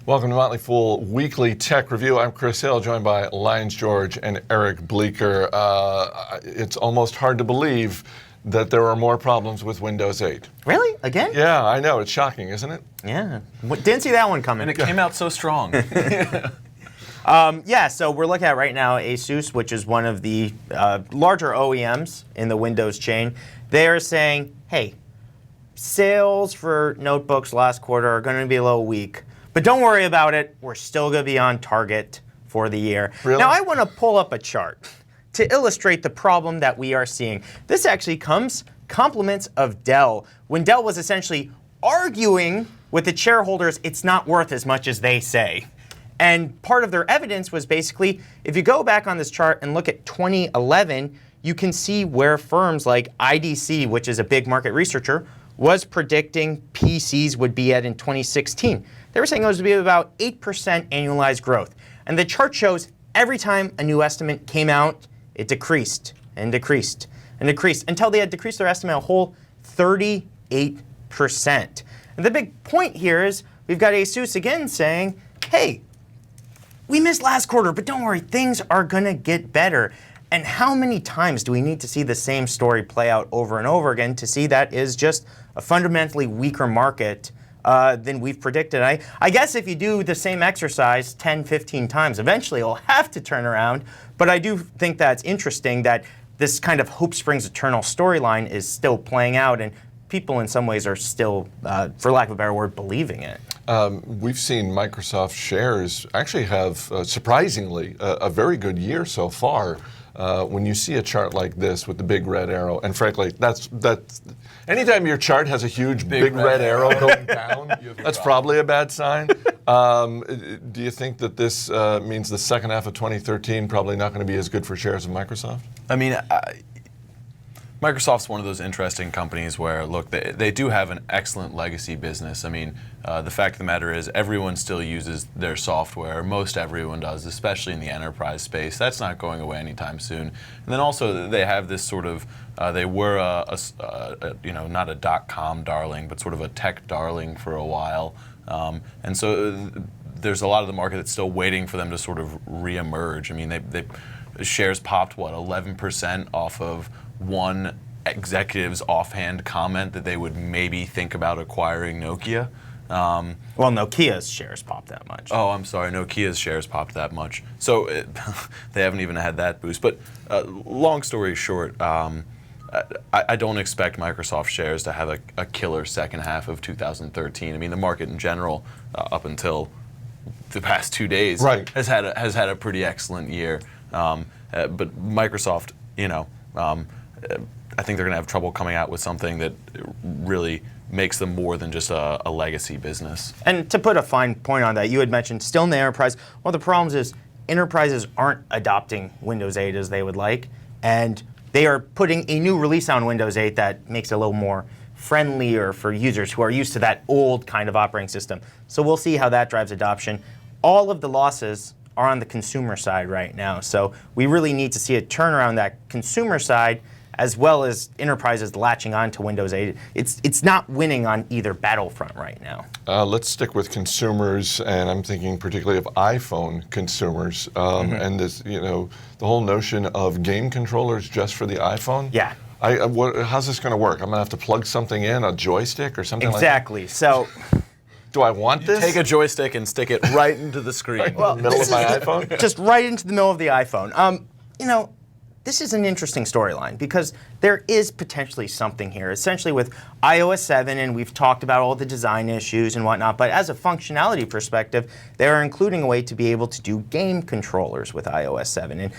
Welcome to Motley Fool Weekly Tech Review. I'm Chris Hill, joined by Lyons George and Eric Bleeker. It's almost hard to believe that there are more problems with Windows 8. Really? Again? Yeah, I know. It's shocking, isn't it? Yeah. Didn't see that one coming. And it came out so strong. Yeah, so we're looking at right now Asus, which is one of the larger OEMs in the Windows chain. They are saying, hey, sales for notebooks last quarter are going to be a little weak. But don't worry about it. We're still going to be on target for the year. Really? Now, I want to pull up a chart to illustrate the problem that we are seeing. This actually compliments of Dell, when Dell was essentially arguing with the shareholders it's not worth as much as they say. And part of their evidence was basically, if you go back on this chart and look at 2011, you can see where firms like IDC, which is a big market researcher, was predicting PCs would be at in 2016. They were saying it was to be about 8% annualized growth. And the chart shows every time a new estimate came out, it decreased and decreased and decreased until they had decreased their estimate a whole 38%. And the big point here is we've got Asus again saying, hey, we missed last quarter, but don't worry, things are going to get better. And how many times do we need to see the same story play out over and over again to see that is just a fundamentally weaker market than we've predicted? I guess if you do the same exercise 10, 15 times, eventually it'll have to turn around. But I do think that's interesting that this kind of hope springs eternal storyline is still playing out, and people in some ways are still, for lack of a better word, believing it. We've seen Microsoft shares actually have, surprisingly, a very good year so far. When you see a chart like this with the big red arrow, and frankly, that's anytime your chart has a huge big red arrow going down, that's probably a bad sign. Do you think that this means the second half of 2013 probably not going to be as good for shares of Microsoft? I mean, Microsoft's one of those interesting companies where, look, they do have an excellent legacy business. I mean, the fact of the matter is everyone still uses their software. Most everyone does, especially in the enterprise space. That's not going away anytime soon. And then also they have this sort of, they were not a dot-com darling, but sort of a tech darling for a while. And so there's a lot of the market that's still waiting for them to sort of reemerge. I mean, they shares popped, what, 11% off of one executive's offhand comment that they would maybe think about acquiring Nokia. Well, Nokia's shares popped that much. Oh, I'm sorry, Nokia's shares popped that much. So they haven't even had that boost. But long story short, I don't expect Microsoft shares to have a killer second half of 2013. I mean, the market in general, up until the past 2 days, right, has had a pretty excellent year. But Microsoft, I think they're going to have trouble coming out with something that really makes them more than just a legacy business. And to put a fine point on that, you had mentioned still in the enterprise, one of the problems is enterprises aren't adopting Windows 8 as they would like, and they are putting a new release on Windows 8 that makes it a little more friendlier for users who are used to that old kind of operating system. So we'll see how that drives adoption. All of the losses are on the consumer side right now. So we really need to see a turnaround that consumer side as well as enterprises latching on to Windows 8. It's not winning on either battlefront right now. Let's stick with consumers, and I'm thinking particularly of iPhone consumers, and this, the whole notion of game controllers just for the iPhone. Yeah. How's this going to work? I'm going to have to plug something in, a joystick or something exactly. like that? So. Do I want this? Take a joystick and stick it right into the screen. Right in the middle of my iPhone? Just right into the middle of the iPhone. This is an interesting storyline because there is potentially something here. Essentially with iOS 7, and we've talked about all the design issues and whatnot, but as a functionality perspective, they're including a way to be able to do game controllers with iOS 7.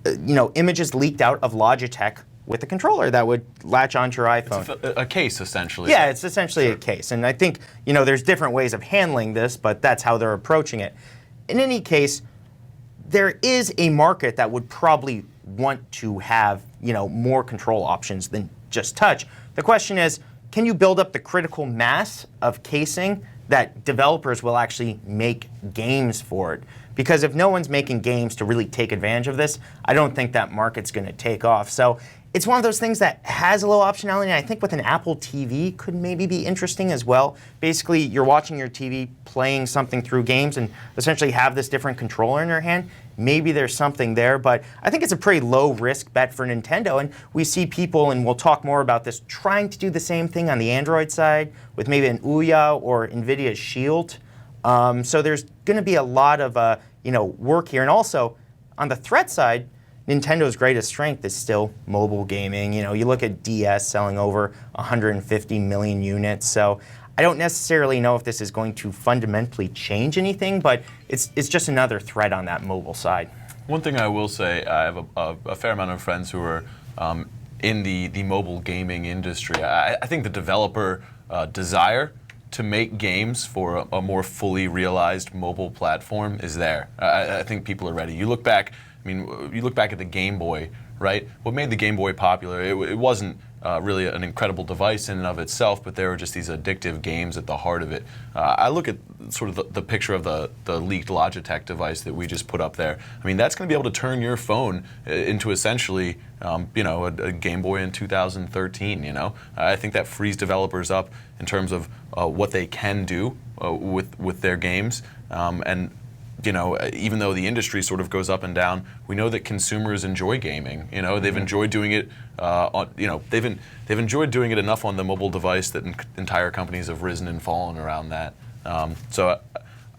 And, images leaked out of Logitech with a controller that would latch onto your iPhone. It's a case, essentially. Yeah, it's essentially a case. And I think, there's different ways of handling this, but that's how they're approaching it. In any case, there is a market that would probably want to have, more control options than just touch. The question is, can you build up the critical mass of casing that developers will actually make games for it? Because if no one's making games to really take advantage of this, I don't think that market's going to take off. So it's one of those things that has a little optionality, and I think with an Apple TV could maybe be interesting as well. Basically, you're watching your TV, playing something through games, and essentially have this different controller in your hand. Maybe there's something there, but I think it's a pretty low-risk bet for Nintendo, and we see people, and we'll talk more about this, trying to do the same thing on the Android side with maybe an Ouya or NVIDIA Shield. So there's going to be a lot of work here, and also on the threat side, Nintendo's greatest strength is still mobile gaming. You look at DS selling over 150 million units. So I don't necessarily know if this is going to fundamentally change anything, but it's just another threat on that mobile side. One thing I will say, I have a fair amount of friends who are in the mobile gaming industry. I think the developer desire to make games for a more fully realized mobile platform is there. I think people are ready. You look back at the Game Boy, right? What made the Game Boy popular, it wasn't really an incredible device in and of itself, but there were just these addictive games at the heart of it. I look at sort of the picture of the leaked Logitech device that we just put up there. I mean, that's going to be able to turn your phone into essentially, a Game Boy in 2013. I think that frees developers up in terms of what they can do with their games, and even though the industry sort of goes up and down, we know that consumers enjoy gaming. They've enjoyed doing it. They've enjoyed doing it enough on the mobile device that entire companies have risen and fallen around that. So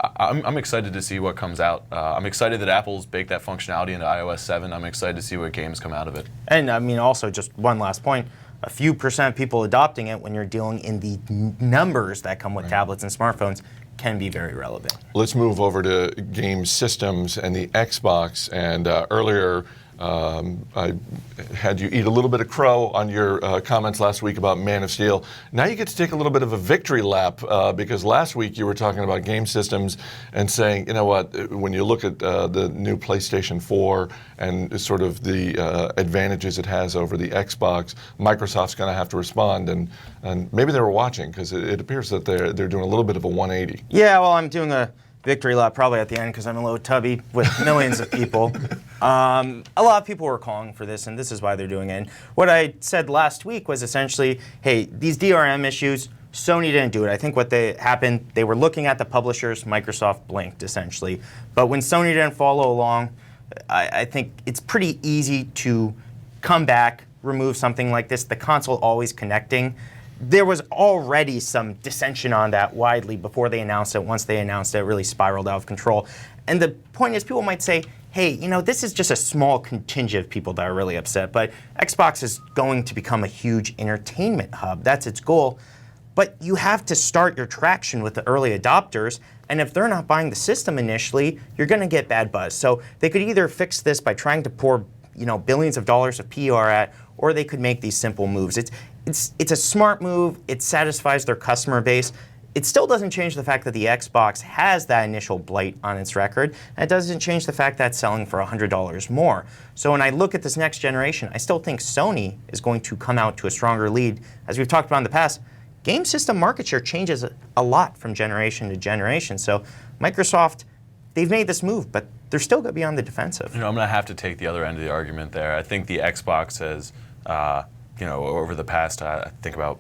I'm excited to see what comes out. I'm excited that Apple's baked that functionality into iOS 7. I'm excited to see what games come out of it. And also just one last point. A few percent of people adopting it when you're dealing in the numbers that come with tablets and smartphones can be very relevant. Let's move over to game systems and the Xbox. And earlier, I had you eat a little bit of crow on your comments last week about Man of Steel. Now you get to take a little bit of a victory lap because last week you were talking about game systems and saying, you know what, when you look at the new PlayStation 4 and sort of the advantages it has over the Xbox, Microsoft's going to have to respond. And maybe they were watching because it appears that they're doing a little bit of a 180. Yeah, well, I'm doing a victory lap probably at the end because I'm a little tubby with millions of people. A lot of people were calling for this, and this is why they're doing it. And what I said last week was essentially, hey, these DRM issues, Sony didn't do it. I think what happened, they were looking at the publishers, Microsoft blinked, essentially. But when Sony didn't follow along, I think it's pretty easy to come back, remove something like this, the console always connecting. There was already some dissension on that widely before they announced it. Once they announced it, it really spiraled out of control. And the point is, people might say, hey, this is just a small contingent of people that are really upset, but Xbox is going to become a huge entertainment hub. That's its goal. But you have to start your traction with the early adopters, and if they're not buying the system initially, you're going to get bad buzz. So they could either fix this by trying to pour billions of dollars of PR at, or they could make these simple moves. It's a smart move. It satisfies their customer base. It still doesn't change the fact that the Xbox has that initial blight on its record, and it doesn't change the fact that it's selling for $100 more. So when I look at this next generation, I still think Sony is going to come out to a stronger lead. As we've talked about in the past, game system market share changes a lot from generation to generation. So Microsoft, they've made this move, but they're still going to be on the defensive. I'm going to have to take the other end of the argument there. I think the Xbox has, over the past, I think about,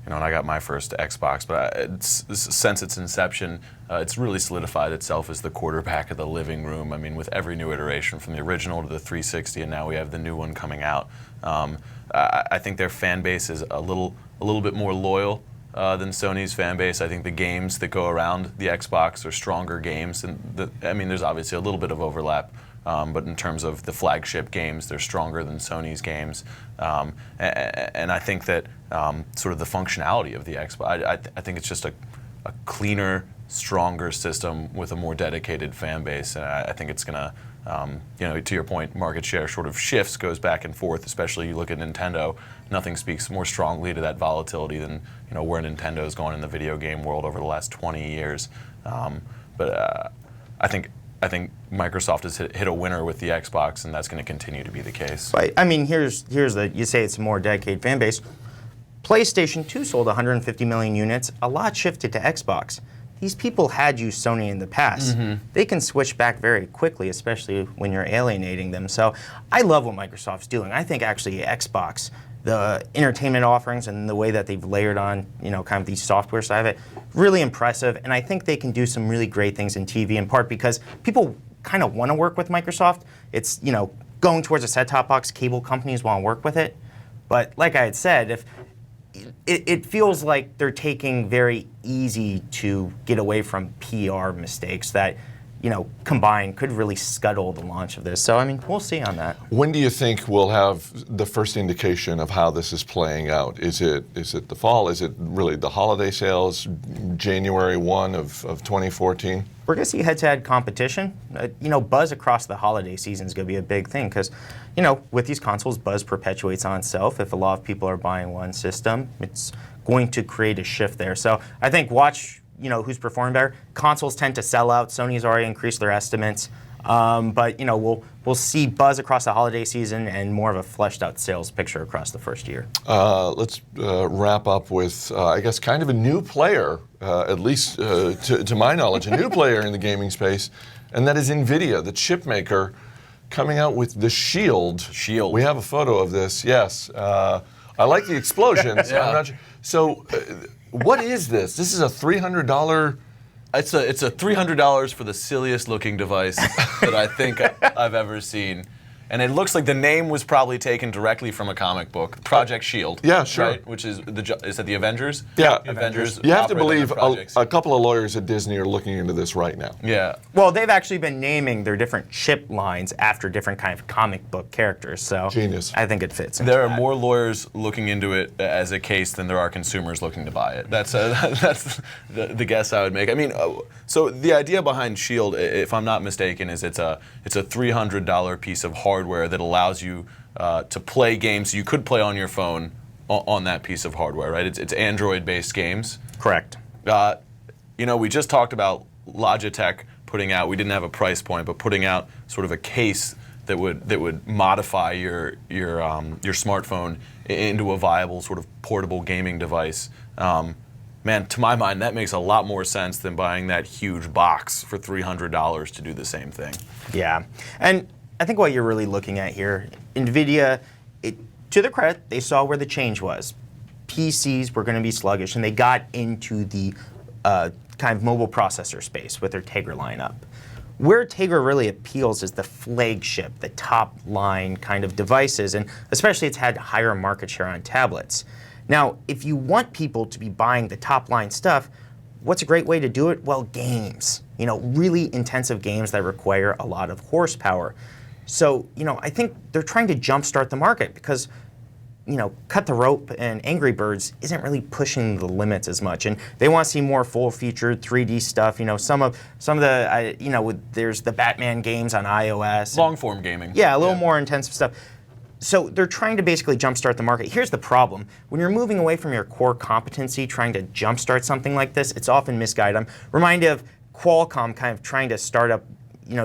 when I got my first Xbox, but since its inception, it's really solidified itself as the quarterback of the living room. I mean, with every new iteration, from the original to the 360, and now we have the new one coming out. I think their fan base is a little bit more loyal than Sony's fan base. I think the games that go around the Xbox are stronger games, and there's obviously a little bit of overlap. But in terms of the flagship games, they're stronger than Sony's games. And I think that sort of the functionality of the Xbox, I think it's just a cleaner, stronger system with a more dedicated fan base. And I think it's going to, to your point, market share sort of shifts, goes back and forth, especially you look at Nintendo. Nothing speaks more strongly to that volatility than where Nintendo's gone in the video game world over the last 20 years. But I think Microsoft has hit a winner with the Xbox, and that's going to continue to be the case. Right. Here's you say it's a more dedicated fan base. PlayStation 2 sold 150 million units. A lot shifted to Xbox. these people had used Sony in the past. They can switch back very quickly, especially when you're alienating them. So I love what Microsoft's doing. I think actually Xbox, the entertainment offerings and the way that they've layered on, kind of the software side of it, really impressive. And I think they can do some really great things in TV, in part because people kind of want to work with Microsoft. It's, going towards a set-top box, cable companies want to work with it. But like I had said, if it feels like they're taking very easy to get away from PR mistakes that, combined could really scuttle the launch of this. So, I mean, we'll see on that. When do you think we'll have the first indication of how this is playing out? Is it the fall? Is it really the holiday sales, January 1 of 2014? We're going to see head-to-head competition. Buzz across the holiday season is going to be a big thing because, with these consoles, buzz perpetuates on itself. If a lot of people are buying one system, it's going to create a shift there. So I think watch, who's performing better. Consoles tend to sell out. Sony's already increased their estimates. But we'll see buzz across the holiday season and more of a fleshed out sales picture across the first year. Let's wrap up with, I guess, kind of a new player, at least to my knowledge, a new player in the gaming space, and that is NVIDIA, the chip maker, coming out with the Shield. Shield. We have a photo of this, yes. I like the explosions. Yeah. I'm not sure. So, what is this? This is a $300. It's a $300 for the silliest looking device that I think I've ever seen. And it looks like the name was probably taken directly from a comic book, Project Shield. Yeah, sure. Right? Which is that the Avengers? Yeah, Avengers. You have to operate believe under Project a couple of lawyers at Disney are looking into this right now. Yeah. Well, they've actually been naming their different chip lines after different kind of comic book characters. So Genius. I think it fits into There are that. more lawyers looking into it as a case than there are consumers looking to buy it. That's the guess I would make. I mean, so the idea behind Shield, if I'm not mistaken, is it's a $300 piece of hardware that allows you to play games you could play on your phone on that piece of hardware, right? It's Android-based games. Correct. We just talked about Logitech putting out. We didn't have a price point, but putting out sort of a case that would modify your smartphone into a viable sort of portable gaming device. Man, to my mind, that makes a lot more sense than buying that huge box for $300 to do the same thing. Yeah, and I think what you're really looking at here, NVIDIA, to their credit, they saw where the change was. PCs were going to be sluggish, and they got into the kind of mobile processor space with their Tegra lineup. Where Tegra really appeals is the flagship, the top line kind of devices, and especially it's had higher market share on tablets. Now, if you want people to be buying the top line stuff, what's a great way to do it? Well, games. Really intensive games that require a lot of horsepower. So, I think they're trying to jumpstart the market because, Cut the Rope and Angry Birds isn't really pushing the limits as much, and they want to see more full-featured 3D stuff. Some of the, there's the Batman games on iOS. Long-form gaming. Yeah, a little more intensive stuff. So they're trying to basically jumpstart the market. Here's the problem. When you're moving away from your core competency, trying to jumpstart something like this, it's often misguided. I'm reminded of Qualcomm kind of trying to start up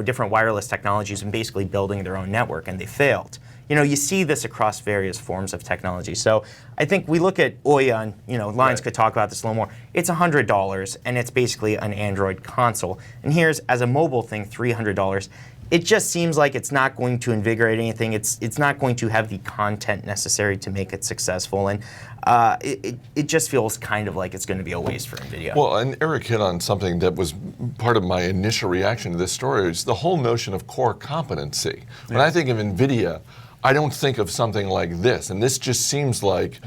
different wireless technologies and basically building their own network, and they failed. You see this across various forms of technology. So I think we look at Ouya, and Lyons could talk about this a little more. It's $100, and it's basically an Android console. And here's, as a mobile thing, $300. It just seems like it's not going to invigorate anything. It's not going to have the content necessary to make it successful, and it just feels kind of like it's going to be a waste for NVIDIA. Well, and Eric hit on something that was part of my initial reaction to this story, is the whole notion of core competency. When I think of NVIDIA, I don't think of something like this, and this just seems like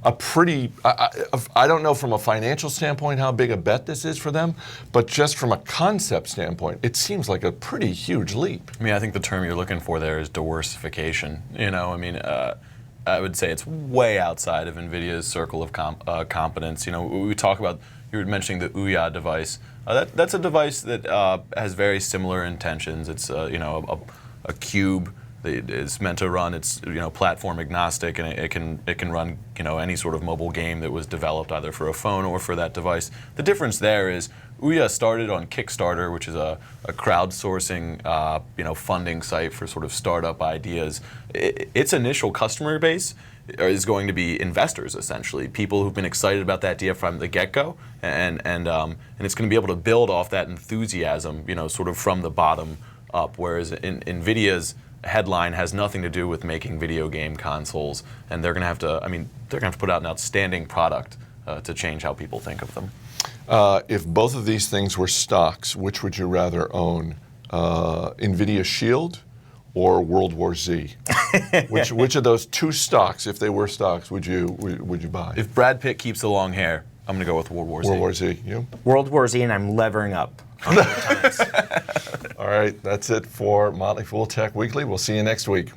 a pretty, I don't know from a financial standpoint how big a bet this is for them, but just from a concept standpoint, it seems like a pretty huge leap. I think the term you're looking for there is diversification. I would say it's way outside of NVIDIA's circle of competence. We talk about, you were mentioning the Ouya device. That's a device that has very similar intentions. It's a cube. It is meant to run. It's platform agnostic, and it can run any sort of mobile game that was developed either for a phone or for that device. The difference there is Ouya started on Kickstarter, which is a crowdsourcing funding site for sort of startup ideas. Its initial customer base is going to be investors, essentially, people who've been excited about that idea from the get-go, and it's going to be able to build off that enthusiasm, sort of from the bottom up. Whereas NVIDIA's headline has nothing to do with making video game consoles, and they're going to have to. I mean, they're going to have to put out an outstanding product to change how people think of them. If both of these things were stocks, which would you rather own? NVIDIA Shield or World War Z? which of those two stocks, if they were stocks, would you buy? If Brad Pitt keeps the long hair, I'm going to go with World War Z. World War Z, you? World War Z, and I'm levering up. All right, that's it for Motley Fool Tech Weekly. We'll see you next week.